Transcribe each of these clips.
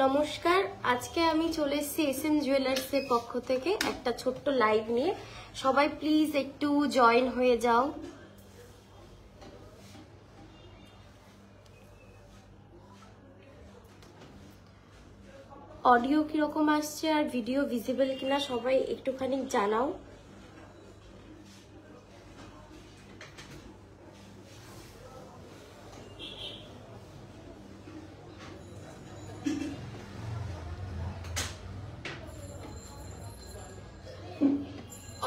নমস্কার, আজকে আমি চলে এসেছি এসএম জুয়েলার্সের পক্ষ থেকে একটা ছোট্ট লাইভ নিয়ে। সবাই প্লিজ একটু জয়েন হয়ে যাও। অডিও কিরকম আসছে আর ভিডিও ভিজিবল কিনা সবাই একটুখানি জানাও।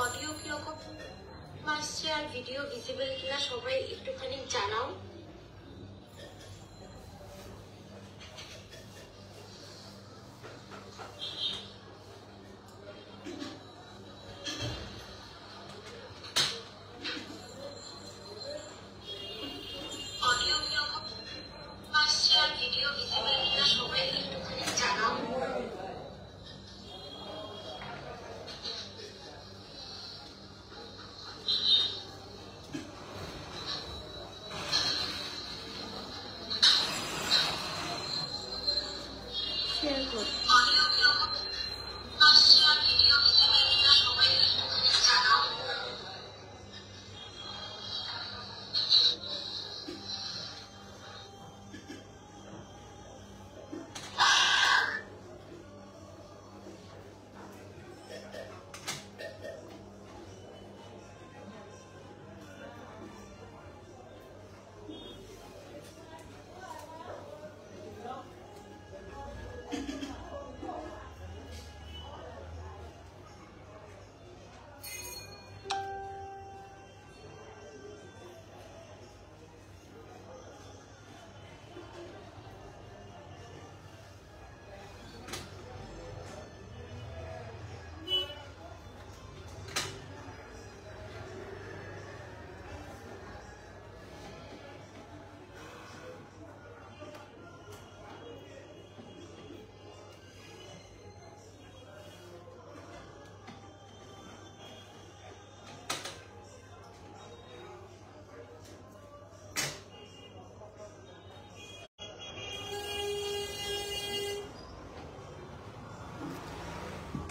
অডিও কিরকম আসছে আর ভিডিও ভিজিবল কিনা সবাই একটুখানি জানাও।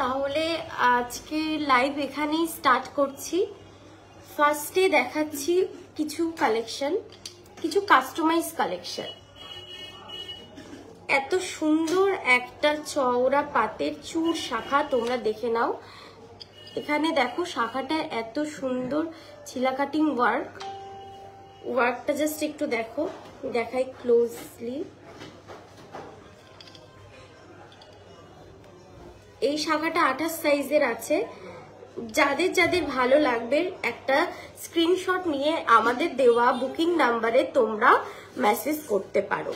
তাহলে আজকে লাইভ এখানেই স্টার্ট করছি। ফার্স্টে দেখাচ্ছি কিছু কালেকশন, কিছু কাস্টমাইজ কালেকশন। এত সুন্দর একটা চওড়া পাতের চূড় শাখা তোমরা দেখে নাও। এখানে দেখো শাখাটা এত সুন্দর ছিলা কাটিং ওয়ার্কটা জাস্ট একটু দেখো, দেখাই ক্লোজলি। এই শাখাটা 28 সাইজের আছে। যাদের যাদের ভালো লাগবে একটা স্ক্রিনশট নিয়ে আমাদের দেওয়া বুকিং নাম্বারে তোমরা মেসেজ করতে পারো।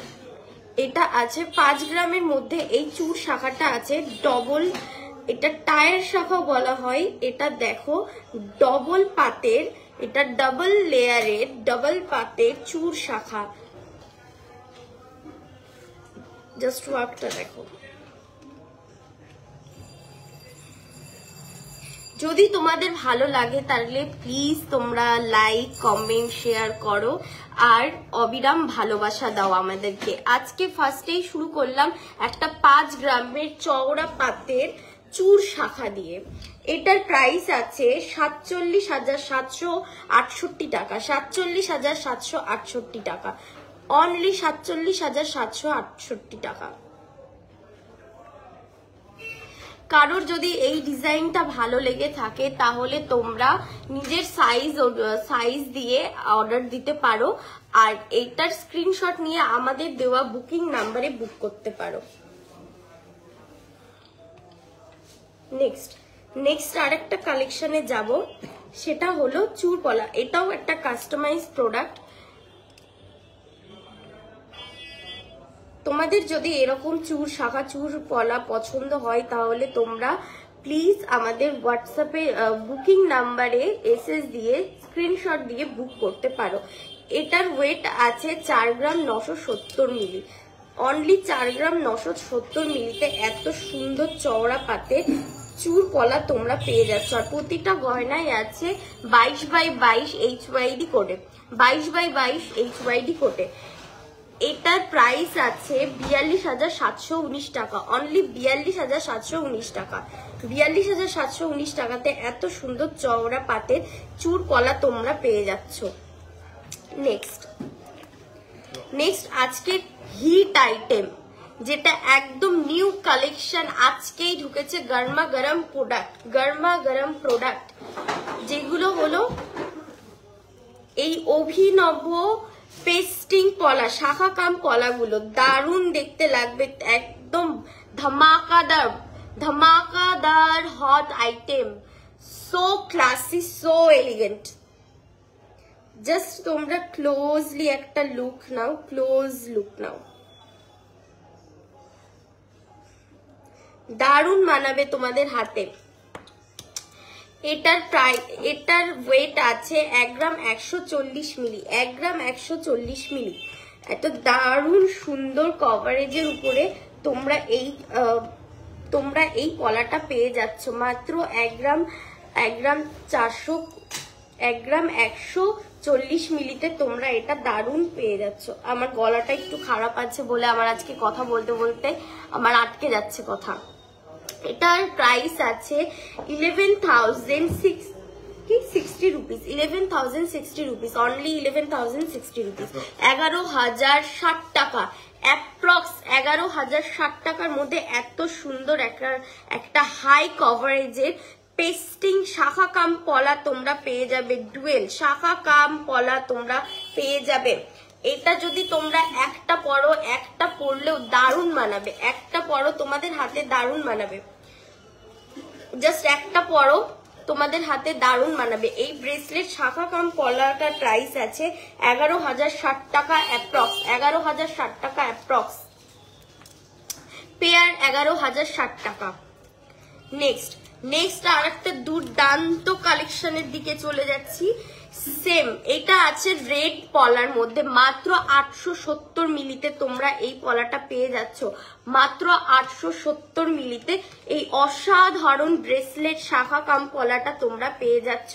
এটা আছে 5 গ্রামের মধ্যে। এই চূড় শাখাটা আছে ডবল, এটা টায়ার শাখা বলা হয়। এটা দেখো ডবল পাতের, এটা ডাবল লেয়ারের ডাবল পাতের চূড় শাখা। জাস্ট ওয়ার্কটা দেখো। যদি তোমাদের ভালো লাগে তাহলে প্লিজ তোমরা লাইক কমেন্ট শেয়ার করো আর অবিরাম ভালোবাসা দাও আমাদেরকে। আজকে ফার্স্টেই শুরু করলাম একটা 5 গ্রামের চওড়া পাতের চূড় শাখা দিয়ে। এটার প্রাইস আছে 47,768 টাকা। 47,768 টাকা, অনলি 47,768 টাকা। কারোর যদি এই ডিজাইনটা ভালো লেগে থাকে তাহলে তোমরা নিজের সাইজ দিয়ে অর্ডার দিতে পারো আর এইটার স্ক্রিনশট নিয়ে আমাদের দেওয়া বুকিং নাম্বারে বুক করতে পারো। নেক্সট আরেকটা কালেকশনে যাব, সেটা হলো চূড়পলা। এটাও একটা কাস্টমাইজ প্রোডাক্ট। তোমাদের যদি এরকম চূড় শাখা চূড় পলা পছন্দ হয় তাহলে তোমরা প্লিজ আমাদের হোয়াটসঅ্যাপে বুকিং নাম্বারে এসএস দিয়ে স্ক্রিনশট দিয়ে বুক করতে পারো। এটার ওয়েট আছে 4 গ্রাম 970 মিলি। অনলি 4 গ্রাম 970 মিলিতে এত সুন্দর চওড়া পাতে চূড় পলা তোমরা পেয়ে যাচ্ছ। আর প্রতিটা গয়নায় আছে 22/22 HYD কোডে, 22/22 HYD কোডে। এটার প্রাইস আছে 42,719 টাকা, অনলি 42,719 টাকা। 42,719 টাকাতে এত সুন্দর চওড়া পাতের চুর পলা তোমরা পেয়ে যাচ্ছ। নেক্সট আজকে হিট আইটেম, যেটা একদম নিউ কালেকশন, আজকেই ঢুকেছে, গরমা গরম প্রোডাক্ট, যেগুলো হলো এই অভিনব পেস্টিং পলা, শাখা কাম পলাগুলো দারুণ দেখতে লাগবে, একদম ধামাকাদার hot item, so classy, so elegant. Just তোমরা ক্লোজলি একটা লুক নাও, ক্লোজ লুক নাও, দারুণ মানাবে তোমাদের হাতে। এটার ওয়েট আছে 1 গ্রাম 140 মিলি, 1 গ্রাম 140 মিলি। এত দারুণ সুন্দর কভারেজের উপরে তোমরা এই পলাটা পেয়ে যাচ্ছ মাত্র 1 গ্রাম 140 মিলিতে। তোমরা এটা দারুণ পেয়ে যাচ্ছ। আমার গলাটা একটু খারাপ আছে বলে আমার আজকে কথা বলতে বলতে আমার আটকে যাচ্ছে কথা। এটার প্রাইস আছে 11,060 রুপিস, 11,060 রুপিস, অনলি 11,060 রুপিস, 11,060 টাকা অ্যাপ্রক্স। 11,060 টাকার মধ্যে এত সুন্দর একটা হাই কভারেজের পেস্টিং শাখা কাম পলা তোমরা পেয়ে যাবে, ডুয়েল শাখা কাম পলা তোমরা পেয়ে যাবে। এটা যদি তোমরা একটা পরো, একটা পরলেও দারুণ মানাবে, একটা পরো তোমাদের হাতে দারুণ মানাবে, জাস্ট একটা পরো তোমাদের হাতে দারুণ মানাবে। এই ব্রেসলেট শাখা কাম পলাটার প্রাইস আছে 11,060 টাকা অ্যাপ্রক্স, 11,060 টাকা অ্যাপ্রক্স, পেয়ার 11,060 টাকা। নেক্সট আর একটা দুর্দান্ত কালেকশনের দিকে চলে যাচ্ছি। সেম এটা আছে রেড পলার মধ্যে, মাত্র 870 মিলিতে তোমরা এই পলাটা পেয়ে যাচ্ছ, মাত্র 870 মিলিতে এই অসাধারণ ব্রেসলেট শাখা কাম পলাটা তোমরা পেয়ে যাচ্ছ।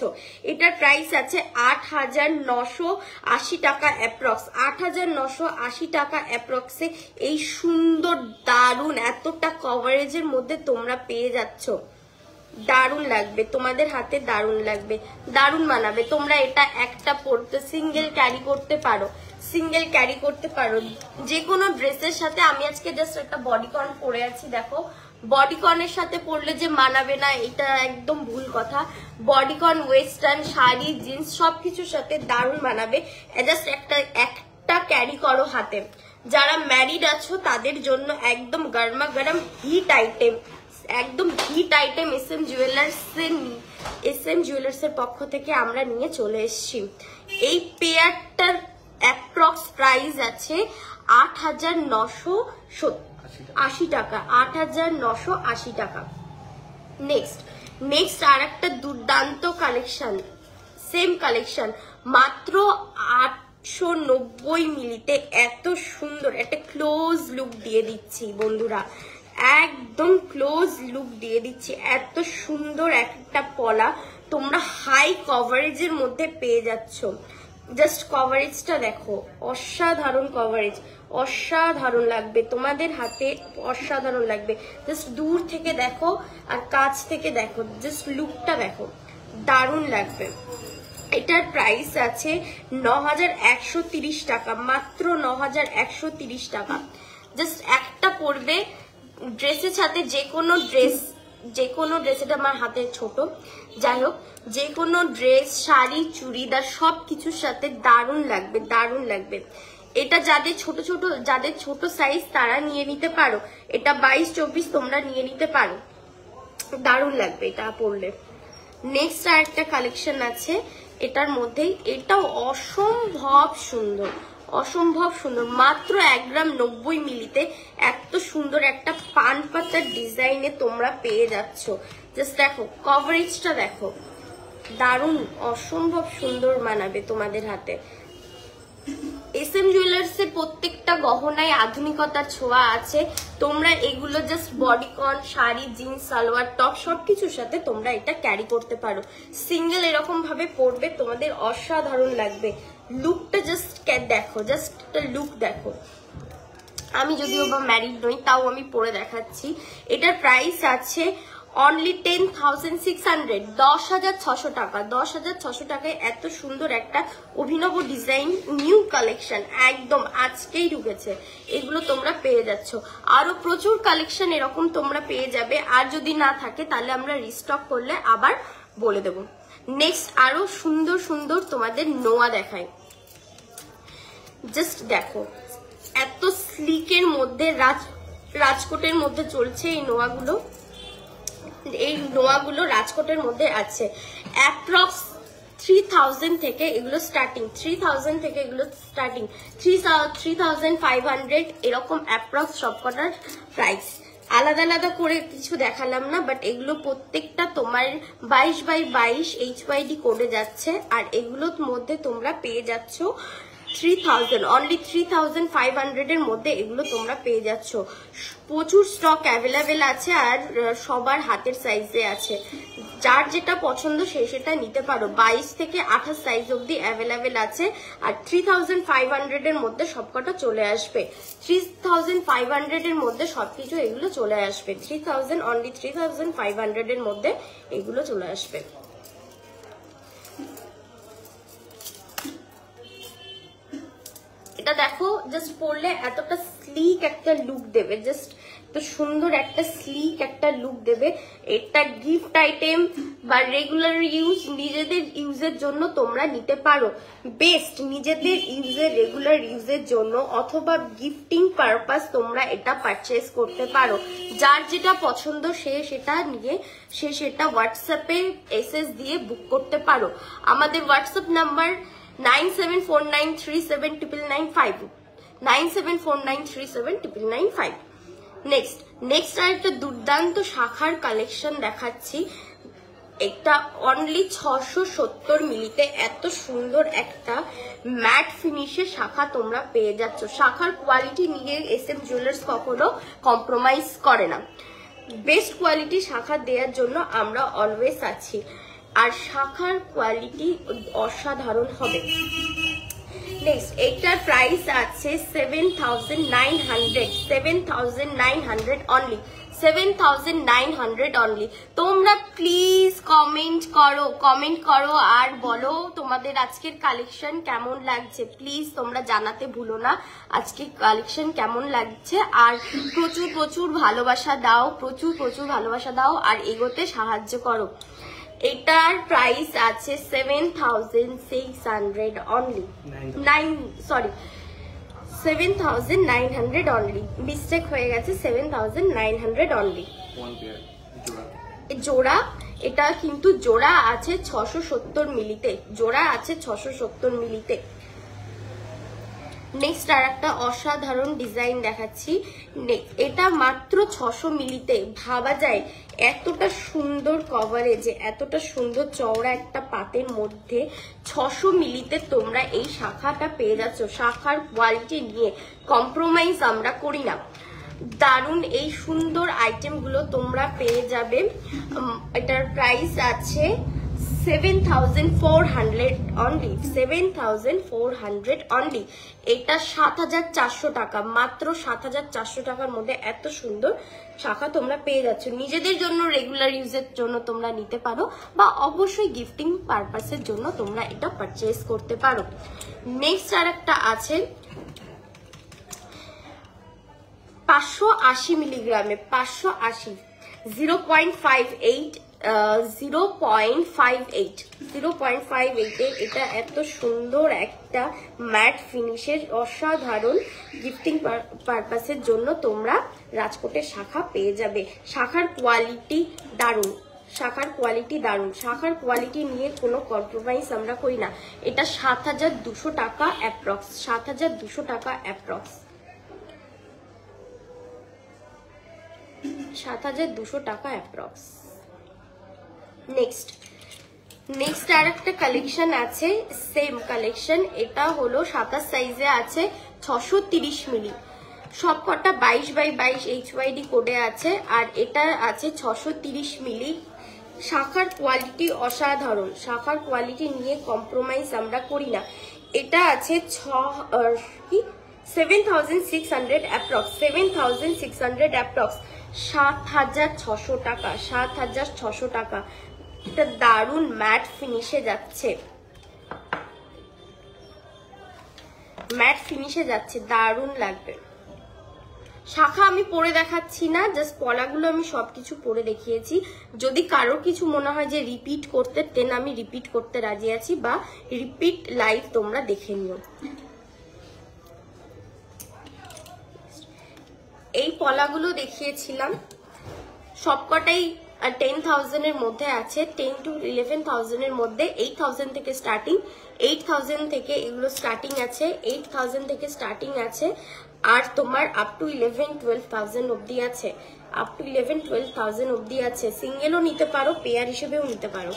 এটার প্রাইস আছে 8,980 টাকা অ্যাপ্রক্স, 8,980 টাকা অ্যাপ্রক্সে এই সুন্দর দারুণ এতটা কভারেজের মধ্যে তোমরা পেয়ে যাচ্ছ। দারুণ লাগবে তোমাদের হাতে, দারুণ লাগবে, দারুণ মানাবে। তোমরা এটা একটা পরতে সিঙ্গেল ক্যারি করতে পারো যে কোনো ড্রেসের সাথে। আমি আজকে জাস্ট একটা বডিকন পরে আছি, দেখো বডিকনের সাথে পরলে যে মানাবে না এটা একদম ভুল কথা। বডিকন, ওয়েস্টার্ন, শাড়ি, জিন্স সবকিছুর সাথে দারুণ মানাবে। জাস্ট একটা ক্যারি করো হাতে। যারা ম্যারিড আছো তাদের জন্য একদম গরমা গরম হিট আইটেম, একদম হিট আইটেম এসএম জুয়েলার্স এর পক্ষ থেকে আমরা নিয়ে চলে এসেছি। এই পেয়ারটার অ্যাপ্রক্স প্রাইস আছে 8,980 টাকা, 8,980 টাকা। নেক্সট আর একটা দুর্দান্ত কালেকশন, সেম কালেকশন, মাত্র 890 মিলিতে এত সুন্দর একটা ক্লোজ লুক দিয়ে দিচ্ছি বন্ধুরা, একদম ক্লোজ লুক দিয়ে দিচ্ছি। এত সুন্দর একটা পলা তোমরা হাই কভারেজের মধ্যে পেয়ে যাচ্ছ। জাস্ট কভারেজটা দেখো, অসাধারণ কভারেজ, অসাধারণ লাগবে তোমাদের হাতে, অসাধারণ লাগবে। জাস্ট দূর থেকে দেখো আর কাছ থেকে দেখো, জাস্ট লুকটা দেখো, দারুণ লাগবে। এটার প্রাইস আছে 9,130 টাকা, মাত্র 9,130 টাকা। জাস্ট একটা পরবে ড্রেসের সাথে, যে কোনো ড্রেস, এটা আমার হাতে ছোট, যাই হোক যে কোনো ড্রেস, শাড়ি, চুড়িদার সবকিছুর সাথে দারুণ লাগবে, দারুণ লাগবে। এটা যাদের ছোট সাইজ তারা নিয়ে নিতে পারো, এটা 22-24 তোমরা নিয়ে নিতে পারো, দারুণ লাগবে এটা পরলে। নেক্সট আর একটা কালেকশন আছে এটার মধ্যেই, এটাও অসম্ভব সুন্দর, মাত্র 1 গ্রাম 90 মিলিতে এত সুন্দর একটা পান পাতার ডিজাইনে তোমরা পেয়ে যাচ্ছ। জাস্ট দেখো কভারেজটা দেখো, দারুণ অসম্ভব সুন্দর মানাবে তোমাদের হাতে। এসএম জুয়েলার্স এর প্রত্যেকটা গহনায় আধুনিকতার ছোঁয়া আছে। তোমরা এগুলো just bodycon, sari, jeans, salwar, top সবকিছুর সাথে তোমরা এটা ক্যারি করতে পারো। সিঙ্গেল এরকম ভাবে পরবে তোমাদের অসাধারণ লাগবে। লুকটা জাস্ট দেখো, জাস্ট একটা লুক দেখো, আমি যদিও বা ম্যারিড নই, তাও আমি পরে দেখাচ্ছি। এটার প্রাইস আছে অনলি 10,600, 10,600 টাকা। 10,600 টাকায় এত সুন্দর একটা অভিনব ডিজাইন, নিউ কালেকশন, একদম আজকেই ঢুকেছে, এগুলো তোমরা পেয়ে যাচ্ছ। আরো প্রচুর কালেকশন এরকম তোমরা পেয়ে যাবে, আর যদি না থাকে তাহলে আমরা রিস্টক করলে আবার বলে দেব। নেক্সট আরো সুন্দর সুন্দর তোমাদের নোয়া দেখাই। জাস্ট দেখো, এত স্লিকের মধ্যে রাজকোটের মধ্যে চলছে এই নোয়াগুলো। এই নোয়াগুলো রাজকোটের মধ্যে আছে। অ্যাপ্রক্স 3000 থেকে এগুলো স্টার্টিং, 3000 থেকে এগুলো স্টার্টিং, 3500 এরকম অ্যাপ্রক্স সবকটার প্রাইস। আলাদা আলাদা করে কিছু দেখালাম না, বাট এগুলো প্রত্যেকটা তোমার 22x22 HYD কোডে যাচ্ছে। আর এগুলোর মধ্যে তোমরা পেয়ে যাচ্ছ 3000, অনলি 3500 এর মধ্যে এগুলো তোমরা পেয়ে যাচ্ছ। প্রচুর স্টক অ্যাভেলেবেল আছে, আর সবার হাতের সাইজে আছে। যার যেটা পছন্দ সে সেটা নিতে পারো। 22 থেকে 28 সাইজ অবধি অ্যাভেলেবেল আছে। আর 3500 এর মধ্যে সবকটা চলে আসবে। 3500 এর মধ্যে সবকিছু এগুলো চলে আসবে। 3000, অনলি 3500 এর মধ্যে এগুলো চলে আসবে। এটা দেখো, জাস্ট পরলে এতটা স্লিক একটা লুক দেবে, জাস্ট তো সুন্দর একটা স্লিক একটা লুক দেবে। এটা গিফট আইটেম বা রেগুলার ইউজ, নিজেদের ইউজের জন্য তোমরা নিতে পারো। বেস্ট নিজেদের ইউজের, রেগুলার ইউজের জন্য অথবা গিফটিং পারপাস তোমরা এটা পারচেস করতে পারো। যার যেটা পছন্দ সে সেটা নিয়ে সে সেটা হোয়াটসঅ্যাপে এসএস দিয়ে বুক করতে পারো। আমাদের হোয়াটসঅ্যাপ নাম্বার 9749379995, 9749379995। নেক্সট আর একটা দুর্দান্ত শাখার কালেকশন দেখাচ্ছি। একটা অনলি 670 মিলিতে এত সুন্দর একটা ম্যাট ফিনিশের শাখা তোমরা পেয়ে যাচ্ছ। শাখার কোয়ালিটি নিয়ে SM জুয়েলার্স কখনো কম্প্রোমাইজ করে না। বেস্ট কোয়ালিটি শাখা দেওয়ার জন্য আমরা অলওয়েজ আছি। আর শাখার কোয়ালিটি অসাধারণ হবে। নেক্সট এটার প্রাইস আছে 7,900 অনলি, 7,900 অনলি। তোমরা প্লিজ কমেন্ট করো আর বলো তোমাদের আজকের কালেকশন কেমন লাগছে। প্লিজ তোমরা জানাতে ভুলো না আজকের কালেকশন কেমন লাগছে। আর প্রচুর ভালোবাসা দাও, প্রচুর ভালোবাসা দাও আর এগোতে সাহায্য করো। এটার প্রাইস আছে 7,600 অনলি, 7,900 অনলি, মিস্টেক হয়ে গেছে, 7,900 অনলি। জোড়া, এটা কিন্তু জোড়া আছে 670 মিলিতে, জোড়া আছে 670 মিলিতে। নেক্সট আর একটা অসাধারণ ডিজাইন দেখাচ্ছি। এটা মাত্র 600 মিলিতে। ভাবা যায় এতটা সুন্দর কভারেজে, এতটা সুন্দর চওড়া একটা পাতের মধ্যে 600 মিলিতে তোমরা এই শাখাটা পেয়ে যাচ্ছ। শাখার কোয়ালিটি নিয়ে কম্প্রোমাইজ আমরা করি না। দারুণ এই সুন্দর আইটেমগুলো তোমরা পেয়ে যাবে। এটার প্রাইস আছে 7,400 অনলি, 7,400 অনলি। এটা 7,400 টাকা, মাত্র 7,400 টাকার মধ্যে এত সুন্দর শাখা তোমরা পেয়ে যাচ্ছ। নিজেদের জন্য রেগুলার ইউজের জন্য তোমরা নিতে পারো, বা অবশ্যই গিফটিং পারপাসের জন্য তোমরা এটা পারচেস করতে পারো। নেক্সট আর একটা আছে 580 মিলিগ্রামে, 580, 0.58, 0.58 এটা এত সুন্দর একটা ম্যাট ফিনিশের অসাধারণ গিফটিং পারপাসের জন্য তোমরা রাজকোটের শাখা পেয়ে যাবে। শাখার কোয়ালিটি দারুণ, শাখার কোয়ালিটি দারুণ, শাখার কোয়ালিটি নিয়ে কোনো কম্প্রোমাইজ আমরা করি না। এটা 7,200 টাকা অ্যাপ্রক্স, 7,200 টাকা অ্যাপ্রক্স, 7,200 টাকা অ্যাপ্রক্স। নেক্সট আর একটা কালেকশন আছে, সেম কালেকশন। এটা হলো 27 সাইজে আছে, 630 মিলি, সবকটা 22x22 HYD কোডে আছে। আর এটা আছে 630 মিলি। শাখার কোয়ালিটি অসাধারণ, শাখার কোয়ালিটি নিয়ে কম্প্রোমাইজ আমরা করি না। এটা আছে 7,600 অ্যাপ্রক্স, 7,600 অ্যাপ্রক্স, 7,600 টাকা, 7,600 টাকা। এটা দারুন ম্যাট ফিনিশে যাচ্ছে, ম্যাট ফিনিশে যাচ্ছে, দারুন লাগবে। শাখা আমি পরে দেখাচ্ছি না, জাস্ট পলাগুলো আমি সবকিছু পরে দেখিয়েছি। যদি কারো কিছু মনে হয় যে রিপিট করতে, তেন আমি রিপিট করতে রাজি আছি, বা রিপিট লাইভ তোমরা দেখে নিও। এই পলাগুলো দেখিয়েছিলাম সবকটাই 10,000 এর মধ্যে আছে, 10 to 11,000 এর মধ্যে। 8,000 থেকে স্টার্টিং, 8,000 থেকে এগুলো স্টার্টিং আছে, 8,000 থেকে স্টার্টিং আছে। আর তোমার আপ টু 11-12,000 অব্দি আছে, আপ টু 11-12,000 অব্দি আছে। সিঙ্গেলও নিতে পারো, পেয়ার হিসেবেও নিতে পারো।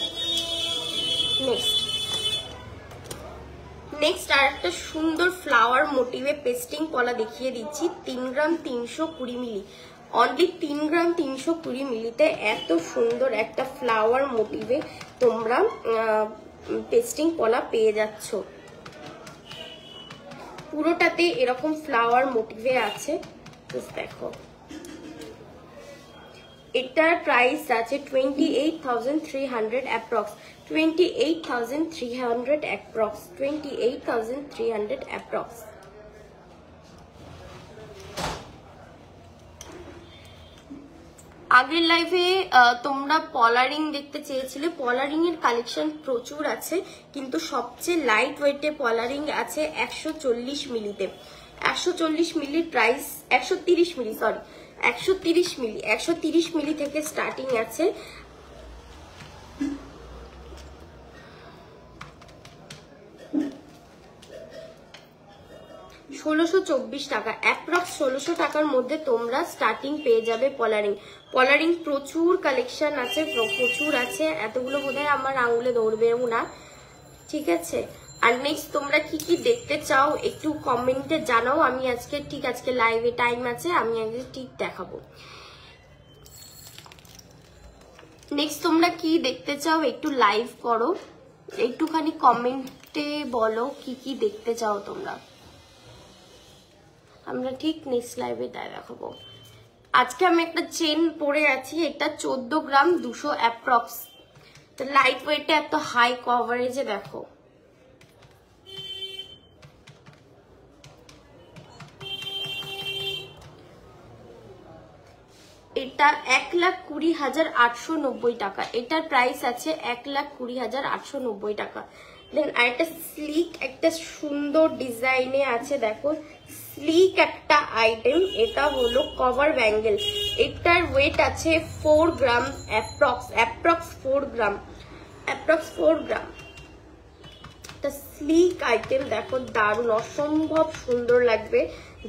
নেক্সট আর একটা সুন্দর ফ্লাওয়ার মোটিভে পেস্টিং পলা দেখিয়ে দিচ্ছি। 3 গ্রাম 320 মিলি, অনলি 3 গ্রাম 320 মিলিতে এত সুন্দর একটা ফ্লাওয়ার মোটিভে তোমরা পেস্টিং পলা পেয়ে যাচ্ছ। পুরোটাতে এরকম ফ্লাওয়ার মোটিভে আছে, দেখো। এটার প্রাইস আছে 28,300 অ্যাপ্রক্স, 28,300 অ্যাপ্রক্স, 28,300 অ্যাপ্রক্স। আগের লাইভে তোমরা পলারিং দেখতে চেয়েছিলে, পলারিং এর কালেকশন প্রচুর আছে, কিন্তু সবচেয়ে লাইট ওয়েটে পলারিং আছে 140 মিলিতে। 140 মিলির প্রাইস, 130 মিলি, সরি 130 মিলি, 130 মিলি থেকে স্টার্টিং আছে। $1,624 টাকা, অ্যাপ্রক্স 1,600 টাকার মধ্যে তোমরা স্টার্টিং পেয়ে যাবে পলারিং। পলারিং প্রচুর কালেকশন আছে, প্রচুর আছে, এতগুলো বোধহয় আমার আঙুলে ধরবেও না, ঠিক আছে। আর নেক্সট তোমরা কি কি দেখতে চাও একটু কমেন্টে জানাও, আমি আজকে ঠিক, আজকে লাইভে টাইম আছে, আমি আজকে ঠিক দেখাবো। নেক্সট তোমরা কি দেখতে চাও একটু লাইভ করো, একটুখানি কমেন্টে বলো কি কি দেখতে চাও তোমরা, আমরা ঠিক নেক্সট লাইভে দেখাবো। আজকে আমি একটা চেন পরে আছি, এটা 14 গ্রাম 200 অ্যাপ্রক্স, লাইট ওয়েটে এত হাই কভারেজে দেখো। এটা 1,20,890 টাকা, এটার প্রাইস আছে 1,20,890 টাকা। দেন আরেকটা স্লিক, একটা সুন্দর ডিজাইনে আছে, দেখো স্লিক একটা আইটেম, এটা হলো কভার ব্যাঙ্গেল। এটার ওয়েট আছে 4 গ্রাম অ্যাপ্রক্স 4 গ্রাম, অ্যাপ্রক্স 4 গ্রাম। একটা স্লিক আইটেম দেখো, দারুণ অসম্ভব সুন্দর লাগবে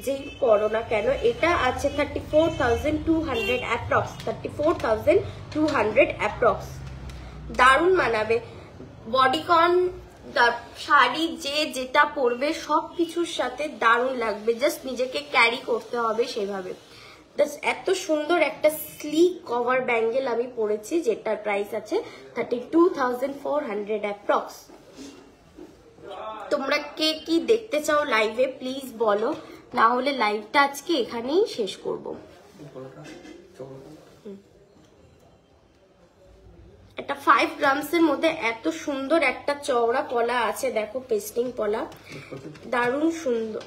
যেই পরো না কেন। এটা আছে 34,200 অ্যাপ্রক্স, 34,200 অ্যাপ্রক্স। দারুণ মানাবে বডিকন শাড়ি, যে যেটা পরবে সব কিছুর সাথে দারুণ লাগবে, জাস্ট নিজেকে ক্যারি করতে হবে সেভাবে। এত সুন্দর একটা স্লিক কভার ব্যাঙ্গেল আমি পরেছি, যেটার প্রাইস আছে 32,400 অ্যাপ্রক্স। তোমরা কে কি দেখতে চাও লাইভে প্লিজ বলো, না হলে লাইভটা আজকে এখানেই শেষ করব। এটা 5 গ্রামস এর মধ্যে এত সুন্দর একটা চওড়া পলা আছে, দেখো পেস্টিং পলা, দারুণ সুন্দর।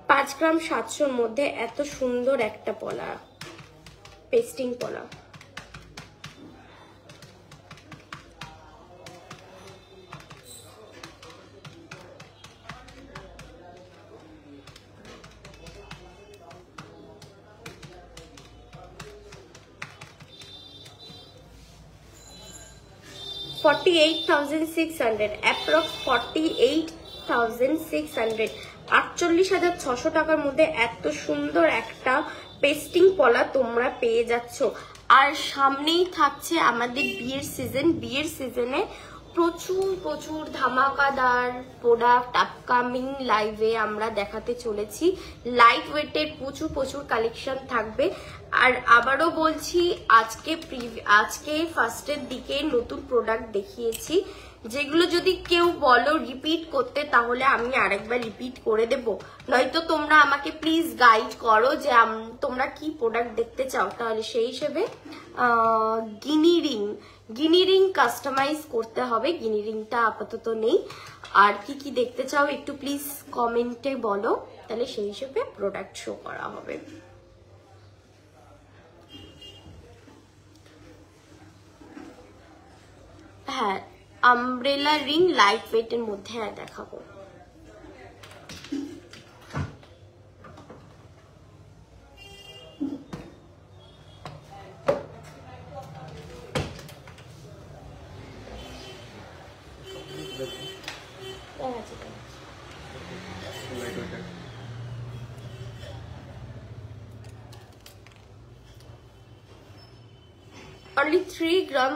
5 গ্রাম 700 মধ্যে এত সুন্দর একটা পলা, পেস্টিং পলা। $48,600 অ্যাপ্রক্স, 48,600, 48,600 টাকার মধ্যে এত সুন্দর একটা পেস্টিং পলা তোমরা পেয়ে যাচ্ছ। আর সামনেই থাকছে আমাদের বিয়ের সিজন, বিয়ের সিজনে প্রচুর প্রচুর ধামাকাদার প্রোডাক্ট আপকামিং লাইভে আমরা দেখাতে চলেছি। লাইট ওয়েটের প্রচুর প্রচুর কালেকশন থাকবে। আর আবারও বলছি, আজকে ফার্স্টের দিকে নতুন প্রোডাক্ট দেখিয়েছি, যেগুলো যদি কেউ বলো রিপিট করতে, তাহলে আমি আরেকবার রিপিট করে দেব। নয়তো তোমরা আমাকে প্লিজ গাইড করো যে তোমরা কি প্রোডাক্ট দেখতে চাও, তাহলে সেই হিসেবে গিনি রিং কাস্টমাইজ করতে হবে। গিনি রিংটা আপাতত নেই। আর কি কি দেখতে চাও একটু প্লিজ কমেন্টে বলো, তাহলে সেই হিসেবে প্রোডাক্ট শো করা হবে। হ্যাঁ, আমব্রেলা রিং লাইট ওয়েটের মধ্যে হ্যাঁ দেখাবো। অনলি 3 গ্রাম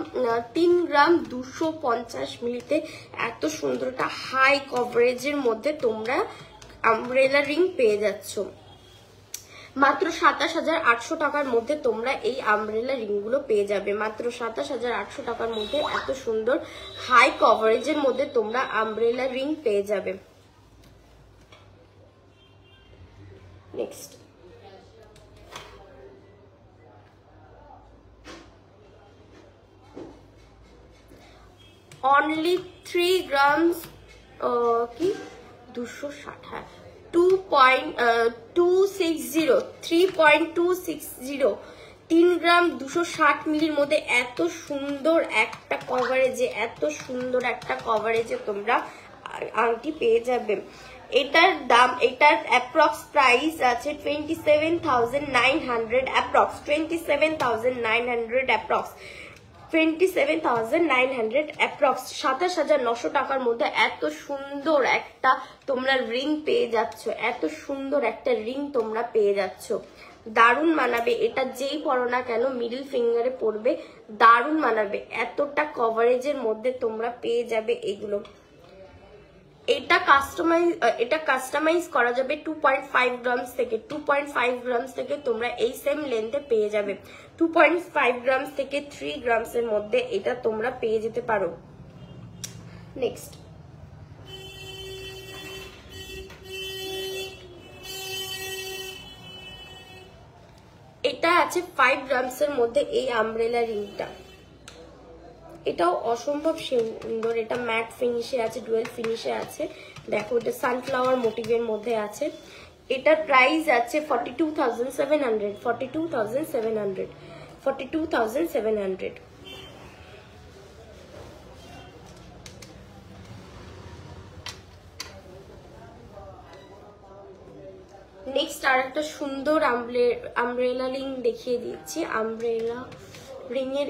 3 গ্রাম 250 মিলিতে এত সুন্দর একটা হাই কভারেজের মধ্যে তোমরা আমব্রেলা রিং পেয়ে যাচ্ছ। মাত্র 27,800 টাকার মধ্যে তোমরা এই আমব্রেলা রিং গুলো পেয়ে যাবে। মাত্র 27,800 টাকার মধ্যে এত সুন্দর হাই কভারেজের মধ্যে তোমরা আমব্রেলা রিং পেয়ে যাবে। নেক্সট অনলি 3 গ্রামস কি 260 হ্যাঁ 2.260 3.260 3 গ্রাম 260 মিলির মধ্যে এত সুন্দর একটা কভারেজে, এত সুন্দর একটা কভারেজে তোমরা আংটি পেয়ে যাবে। এটার দাম, এটার অ্যাপ্রক্স প্রাইস আছে 27,900 অ্যাপ্রক্স 27,900 অ্যাপ্রক্স 27,900 অ্যাপ্রক্স 27,900 টাকার মধ্যে এত সুন্দর একটা তোমরা রিং পেয়ে যাচ্ছ। এত সুন্দর একটা রিং তোমরা পেয়ে যাচ্ছ, দারুণ মানাবে। এটা যেই পরো না কেন মিডল ফিঙ্গারে পড়বে, দারুণ মানাবে। এতটা কভারেজের মধ্যে তোমরা পেয়ে যাবে এগুলো। এটা কাস্টমাইজ করা যাবে 2.5 গ্রামস থেকে। 2.5 গ্রামস থেকে তোমরা এই সেম লেন্থে পেয়ে যাবে। 2.5 গ্রামস থেকে 3 গ্রামস এর মধ্যে এটা তোমরা পেয়ে যেতে পারো। নেক্সট এটা আছে 5 গ্রামস এর মধ্যে এই আমব্রেলা রিংটা। এটাও অসম্ভব সুন্দর। এটা ম্যাট ফিনিশে আছে, ডুয়েল ফিনিশে আছে। দেখো এটা সানফ্লাওয়ার মোটিভের মধ্যে আছে। এটার প্রাইস আছে 42,700 42,700 42,700। নেক্সট আর একটা সুন্দর আমব্রেলা রিং দেখিয়ে দিচ্ছি। আমব্রেলা রিং এর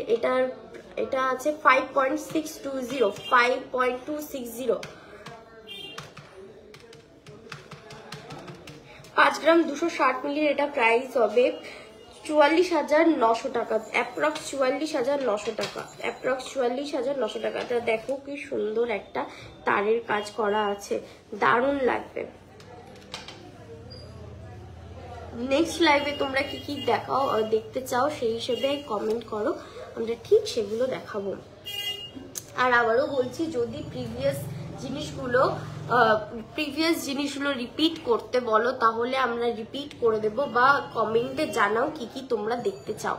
এটা আছে 5.620 5.260 5 গ্রাম 260 মিলির এটা প্রাইস হবে 44,900 টাকা অ্যাপ্রক্স 44,900 টাকা অ্যাপ্রক্স 44,900 টাকা। এটা দেখো কি সুন্দর একটা তারের কাজ করা আছে, দারুণ লাগবে। নেক্সট লাইভে তোমরা কি কি দেখতে চাও সেই হিসেবে কমেন্ট করো, আমরা ঠিক সেগুলো দেখাবো। আর আবারও বলছি, যদি প্রিভিয়াস জিনিসগুলো রিপিট করতে বলো তাহলে আমরা রিপিট করে দেব, বা কমেন্টে জানাও কি কি তোমরা দেখতে চাও।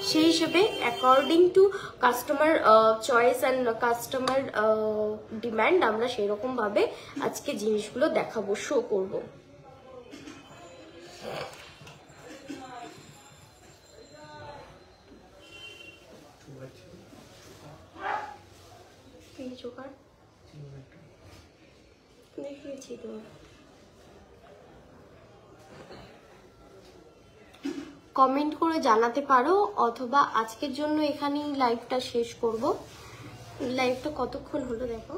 সেই হিসেবে according to customer choice and customer demand আমরা সেরকম ভাবে আজকে জিনিসগুলো দেখাবো, শো করবো। দেখিয়েছি তো। কমেন্ট করে জানাতে পারো, অথবা আজকের জন্য এখানেই লাইভটা শেষ করব। লাইভটা কতক্ষণ হলো দেখো।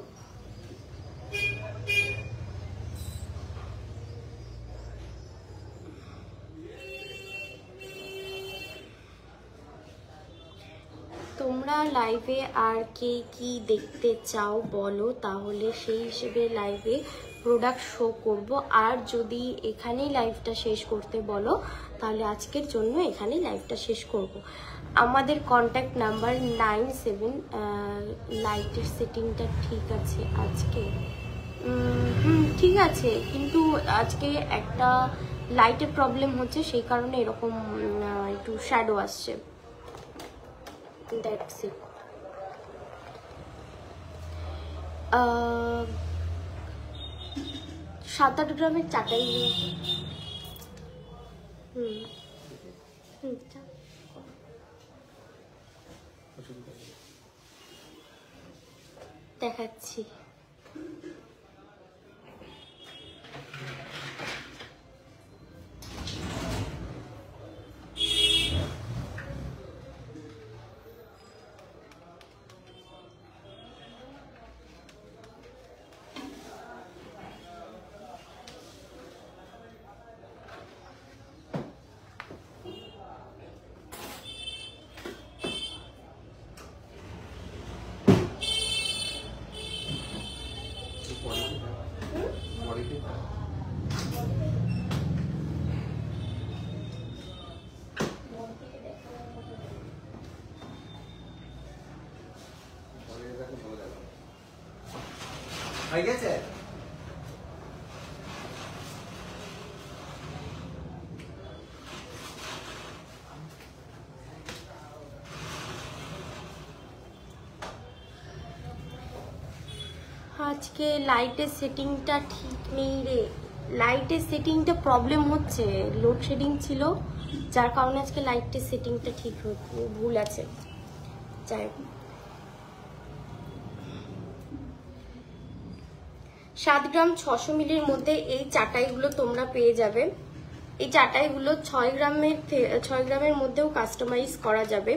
তোমরা লাইভে আর কে কি দেখতে চাও বলো, তাহলে সেই হিসেবে লাইভে প্রোডাক্ট শো করব। আর যদি এখানেই লাইভটা শেষ করতে বলো তাহলে আজকের জন্য এখানে লাইভটা শেষ করব। আমাদের কন্ট্যাক্ট নাম্বার 97। লাইটের সেটিংটা ঠিক আছে আজকে? ঠিক আছে, কিন্তু আজকে একটা লাইটের প্রবলেম হচ্ছে, সেই কারণে এরকম একটু শ্যাডো আসছে। That's it. 7-8 গ্রামের চাটাই। দেখাচ্ছি। হয়ে গেছে? আজকে লাইটের সেটিংটা ঠিক নেই রে, লাইটের সেটিংটা প্রবলেম হচ্ছে, লোডশেডিং ছিল যার কারণে আজকে লাইটের সেটিংটা ঠিক ভুল আছে। যাই হোক, 7 গ্রাম 600 মিলির মধ্যে এই চাটাইগুলো তোমরা পেয়ে যাবে। এই চাটাইগুলো 6 গ্রামের মধ্যেও কাস্টমাইজ করা যাবে।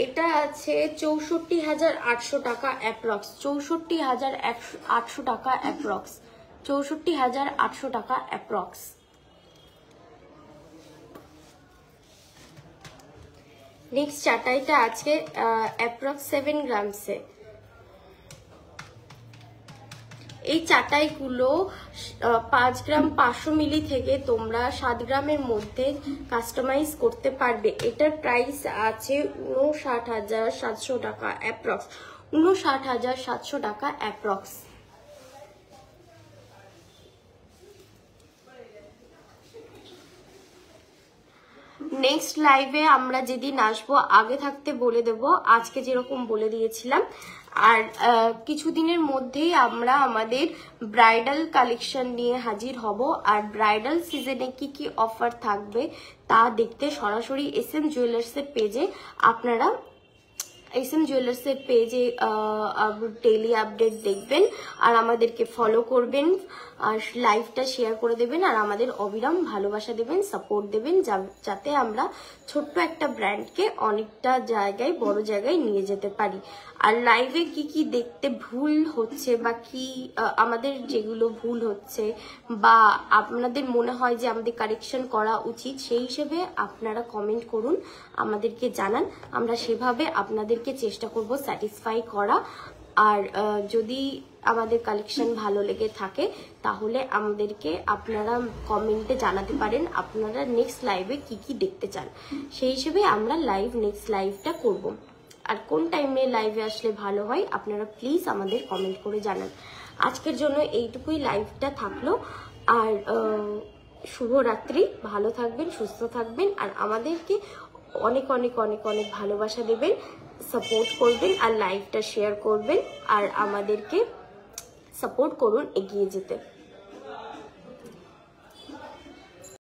এটা আছে 64,800 টাকা অ্যাপ্রক্স, 64,800 টাকা অ্যাপ্রক্স, 64,800 টাকা অ্যাপ্রক্স। নেক্সট চাটাইটা আছে অ্যাপ্রক্স 7 গ্রামসে। এই চাটাইগুলো 5 গ্রাম 500 মিলি থেকে তোমরা 7 গ্রামের মধ্যে কাস্টমাইজ করতে পারবে। এটার প্রাইস আছে 59,700 টাকা অ্যাপ্রক্স, 59,700 টাকা অ্যাপ্রক্স। নেক্সট লাইভে আমরা যেদিন আসবো আগে থাকতে বলে দেব, আজকে যেরকম বলে দিয়েছিলাম। আর কিছুদিনের মধ্যেই আমরা আমাদের ব্রাইডাল কালেকশন নিয়ে হাজির হব। আর ব্রাইডাল সিজনে কি কি অফার থাকবে তা দেখতে সরাসরি SM জুয়েলার্সের পেজে আপনারা SM জুয়েলার্সের পেজে ডেইলি আপডেট দেখবেন আর আমাদেরকে ফলো করবেন আর লাইভটা শেয়ার করে দেবেন আর আমাদের অবিরাম ভালোবাসা দেবেন, সাপোর্ট দেবেন, যাতে আমরা ছোট্ট একটা ব্র্যান্ডকে অনেকটা জায়গায়, বড় জায়গায় নিয়ে যেতে পারি। আর লাইভে কি কি দেখতে ভুল হচ্ছে বা কি আমাদের যেগুলো ভুল হচ্ছে বা আপনাদের মনে হয় যে আমাদের কারেকশন করা উচিত, সেই হিসেবে আপনারা কমেন্ট করুন, আমাদেরকে জানান, আমরা সেভাবে আপনাদেরকে চেষ্টা করব স্যাটিসফাই করা। আর যদি আমাদের কালেকশন ভালো লেগে থাকে তাহলে আমাদেরকে আপনারা কমেন্টে জানাতে পারেন আপনারা নেক্সট লাইভে কি কি দেখতে চান, সেই হিসেবে আমরা নেক্সট লাইভটা করব। আর কোন টাইমে লাইভে আসলে ভালো হয় আপনারা প্লিজ আমাদের কমেন্ট করে জানান। আজকের জন্য এইটুকুই লাইভটা থাকলো। আর শুভরাত্রি, ভালো থাকবেন, সুস্থ থাকবেন আর আমাদেরকে অনেক অনেক অনেক অনেক ভালোবাসা দেবেন, সাপোর্ট করবেন আর লাইভটা শেয়ার করবেন আর আমাদেরকে সাপোর্ট করুন এগিয়ে যেতে।